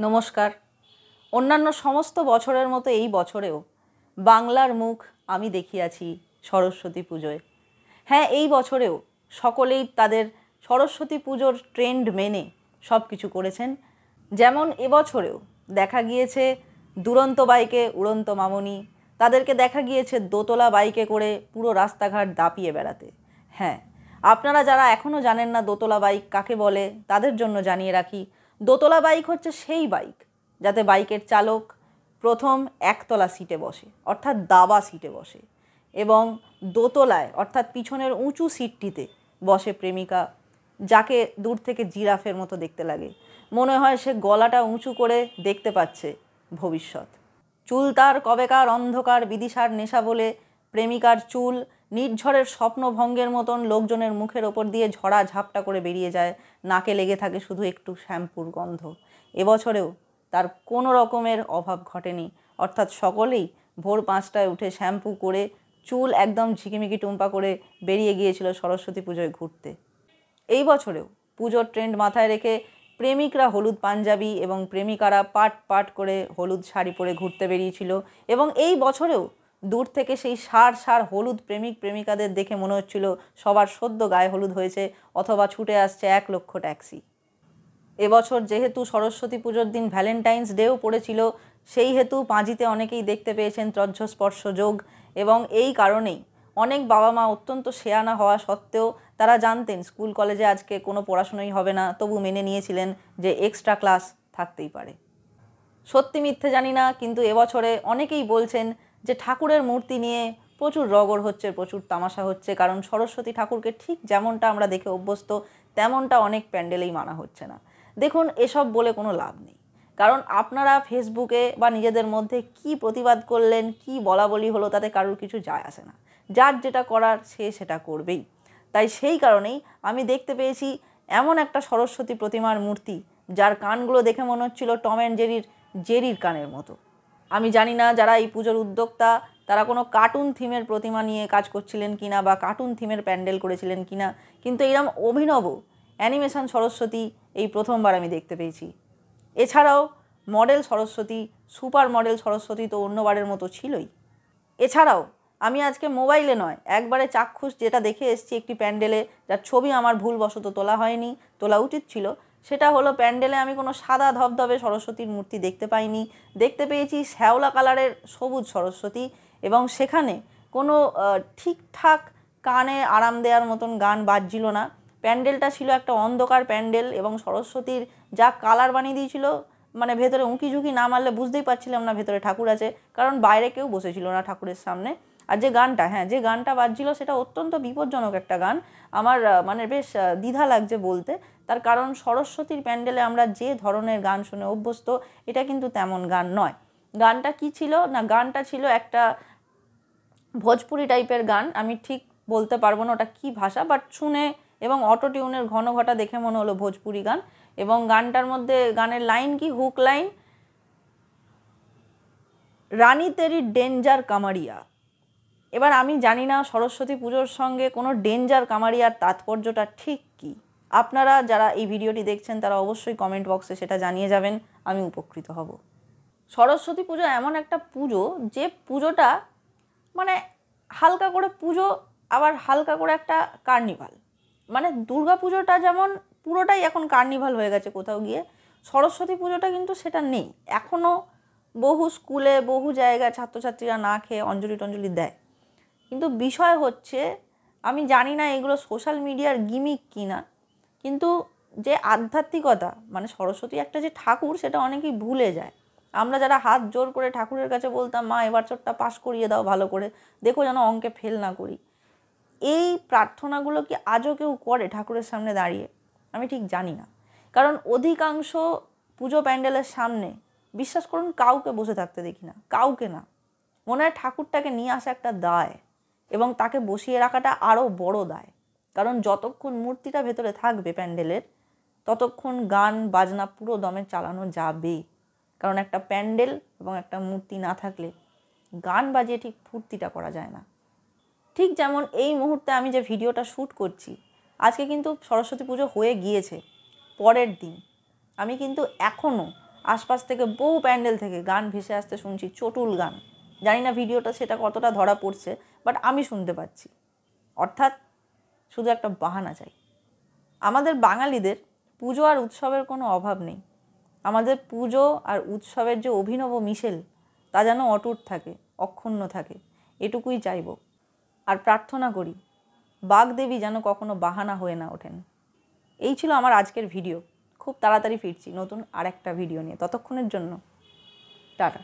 নমস্কার। অন্যান্য সমস্ত বছরের মতো এই বছরেও বাংলার মুখ আমি দেখিয়াছি সরস্বতী পুজোয়। হ্যাঁ, এই বছরেও সকলেই তাদের সরস্বতী পুজোর ট্রেন্ড মেনে সব কিছু করেছেন। যেমন এবছরেও দেখা গিয়েছে দুরন্ত বাইকে উড়ন্ত মামনি, তাদেরকে দেখা গিয়েছে দোতলা বাইকে করে পুরো রাস্তাঘাট দাপিয়ে বেড়াতে। হ্যাঁ, আপনারা যারা এখনও জানেন না দোতলা বাইক কাকে বলে, তাদের জন্য জানিয়ে রাখি, দোতলা বাইক হচ্ছে সেই বাইক যাতে বাইকের চালক প্রথম একতলা সিটে বসে, অর্থাৎ দাবা সিটে বসে, এবং দোতলায় অর্থাৎ পিছনের উঁচু সিটটিতে বসে প্রেমিকা, যাকে দূর থেকে জিরাফের মতো দেখতে লাগে। মনে হয় সে গলাটা উঁচু করে দেখতে পাচ্ছে ভবিষ্যৎ। চুল তার কবেকার অন্ধকার বিদিশার নেশা বলে প্রেমিকার চুল নির্ঝরের স্বপ্নভঙ্গের মতন লোকজনের মুখের ওপর দিয়ে ঝরা ঝাপটা করে বেরিয়ে যায়। নাকে লেগে থাকে শুধু একটু শ্যাম্পুর গন্ধ। এবছরেও তার কোনো রকমের অভাব ঘটেনি, অর্থাৎ সকলেই ভোর 5টায় উঠে শ্যাম্পু করে চুল একদম ঝিকিমিকি টুম্পা করে বেরিয়ে গিয়েছিল সরস্বতী পুজোয় ঘুরতে। এই বছরেও পুজোর ট্রেন্ড মাথায় রেখে প্রেমিকরা হলুদ পাঞ্জাবি এবং প্রেমিকারা পাট পাট করে হলুদ শাড়ি পরে ঘুরতে বেরিয়েছিল। এবং এই বছরেও দূর থেকে সেই সার সার হলুদ প্রেমিক প্রেমিকাদের দেখে মনে হচ্ছিল সবার সদ্য গায়ে হলুদ হয়েছে, অথবা ছুটে আসছে 1 লক্ষ ট্যাক্সি। এবছর যেহেতু সরস্বতী পুজোর দিন ভ্যালেন্টাইন্স ডেও পড়েছিল, সেই হেতু পাঁজিতে অনেকেই দেখতে পেয়েছেন ত্রজ্জস্পর্শ যোগ। এবং এই কারণেই অনেক বাবা মা অত্যন্ত শেয়ানা হওয়া সত্ত্বেও তারা জানতেন স্কুল কলেজে আজকে কোনো পড়াশুনোই হবে না, তবু মেনে নিয়েছিলেন যে এক্সট্রা ক্লাস থাকতেই পারে। সত্যি মিথ্যে জানি না, কিন্তু এবছরে অনেকেই বলছেন যে ঠাকুরের মূর্তি নিয়ে প্রচুর রগড় হচ্ছে, প্রচুর তামাশা হচ্ছে, কারণ সরস্বতী ঠাকুরকে ঠিক যেমনটা আমরা দেখে অভ্যস্ত তেমনটা অনেক প্যান্ডেলেই মানা হচ্ছে না। দেখুন, এসব বলে কোনো লাভ নেই, কারণ আপনারা ফেসবুকে বা নিজেদের মধ্যে কি প্রতিবাদ করলেন, কি বলা বলি হলো, তাতে কারোর কিছু যায় আসে না। যার যেটা করার সে সেটা করবেই। তাই সেই কারণেই আমি দেখতে পেয়েছি এমন একটা সরস্বতী প্রতিমার মূর্তি যার কানগুলো দেখে মনে হচ্ছিল টম অ্যান্ড জেরির কানের মতো। আমি জানি না যারা এই পুজোর উদ্যোক্তা তারা কোনো কার্টুন থিমের প্রতিমা নিয়ে কাজ করছিলেন কিনা বা কার্টুন থিমের প্যান্ডেল করেছিলেন কিনা, কিন্তু এরকম অভিনব অ্যানিমেশন সরস্বতী এই প্রথমবার আমি দেখতে পেয়েছি। এছাড়াও model Saraswati, super model Saraswati তো অন্যবারের মতো ছিলই। এছাড়াও আমি আজকে মোবাইলে নয়, একবারে চাক্ষুষ যেটা দেখে এসেছি একটি প্যান্ডেলে, যার ছবি আমার ভুলবশত তোলা হয়নি, তোলা উচিত ছিল, সেটা হলো প্যান্ডেলে আমি কোনো সাদা ধবধবে সরস্বতীর মূর্তি দেখতে পাইনি। দেখতে পেয়েছি শ্যাওলা কালারের সবুজ সরস্বতী, এবং সেখানে কোনো ঠিকঠাক কানে আরাম দেওয়ার মতন গান বাজছিল না। প্যান্ডেলটা ছিল একটা অন্ধকার প্যান্ডেল, এবং সরস্বতীর যা কালার বানিয়ে দিয়েছিল, মানে ভেতরে উঁকি ঝুঁকি না মারলে বুঝতেই পারছিলাম না ভেতরে ঠাকুর আছে, কারণ বাইরে কেউ বসেছিল না ঠাকুরের সামনে। আর যে গানটা বাজছিল সেটা অত্যন্ত বিপজ্জনক একটা গান। আমার মানে বেশ দ্বিধা লাগছে বলতে, তার কারণ সরস্বতীর প্যান্ডেলে আমরা যে ধরনের গান শুনে অভ্যস্ত, এটা কিন্তু তেমন গান নয়। গানটা কি ছিল না, গানটা ছিল একটা ভোজপুরি টাইপের গান। আমি ঠিক বলতে পারবো না ওটা কী ভাষা, বাট শুনে এবং অটো টিউনের ঘন ঘটা দেখে মনে হলো ভোজপুরি গান। এবং গানটার মধ্যে গানের লাইন কি, হুক লাইন, রানী তেরি ডেঞ্জার কামারিয়া। এবার আমি জানি না সরস্বতী পুজোর সঙ্গে কোনো ডেঞ্জার কামারিয়ার তাৎপর্যটা ঠিক কী। আপনারা যারা এই ভিডিওটি দেখছেন তারা অবশ্যই কমেন্ট বক্সে সেটা জানিয়ে যাবেন, আমি উপকৃত হব। সরস্বতী পুজো এমন একটা পুজো যে পুজোটা মানে হালকা করে পুজো, আবার হালকা করে একটা কার্নিভাল। মানে দুর্গা পুজোটা যেমন পুরোটাই এখন কার্নিভাল হয়ে গেছে কোথাও গিয়ে, সরস্বতী পুজোটা কিন্তু সেটা নেই। এখনও বহু স্কুলে বহু জায়গায় ছাত্রছাত্রীরা না খেয়ে অঞ্জলি টঞ্জলি দেয়, কিন্তু বিষয় হচ্ছে আমি জানি না এগুলো সোশ্যাল মিডিয়ার গিমিক কি না, কিন্তু যে আধ্যাত্মিকতা মানে সরস্বতী একটা যে ঠাকুর সেটা অনেকেই ভুলে যায়। আমরা যারা হাত জোর করে ঠাকুরের কাছে বলতাম, মা এবার চোরটা পাস করিয়ে দাও ভালো করে, দেখো যেন অঙ্কে ফেল না করি, এই প্রার্থনাগুলো কি আজও কেউ করে ঠাকুরের সামনে দাঁড়িয়ে? আমি ঠিক জানি না, কারণ অধিকাংশ পুজো প্যান্ডেলের সামনে বিশ্বাস করুন কাউকে বসে থাকতে দেখি না, কাউকে না। মনে হয় ঠাকুরটাকে নিয়ে আসা একটা দায়, এবং তাকে বসিয়ে রাখাটা আরও বড় দায়, কারণ যতক্ষণ মূর্তিটা ভেতরে থাকবে প্যান্ডেলের ততক্ষণ গান বাজনা পুরো দমে চালানো যাবে, কারণ একটা প্যান্ডেল এবং একটা মূর্তি না থাকলে গান বাজিয়ে ঠিক ফুর্তিটা করা যায় না। ঠিক যেমন এই মুহূর্তে আমি যে ভিডিওটা শ্যুট করছি, আজকে কিন্তু সরস্বতী পুজো হয়ে গিয়েছে, পরের দিন আমি কিন্তু এখনও আশপাশ থেকে বহু প্যান্ডেল থেকে গান ভেসে আসতে শুনছি, চটুল গান। জানি না ভিডিওটা সেটা কতটা ধরা পড়ছে, বাট আমি শুনতে পাচ্ছি। অর্থাৎ শুধু একটা বাহানা চাই। আমাদের বাঙালিদের পুজো আর উৎসবের কোনো অভাব নেই। আমাদের পুজো আর উৎসবের যে অভিনব মিশেল, তা যেন অটুট থাকে, অক্ষুণ্ণ থাকে, এটুকুই চাইব। আর প্রার্থনা করি বাগদেবী যেন কখনো বাহানা হয়ে না ওঠেন। এই ছিল আমার আজকের ভিডিও। খুব তাড়াতাড়ি ফিরছি নতুন আর একটা ভিডিও নিয়ে। ততক্ষণের জন্য টাটা।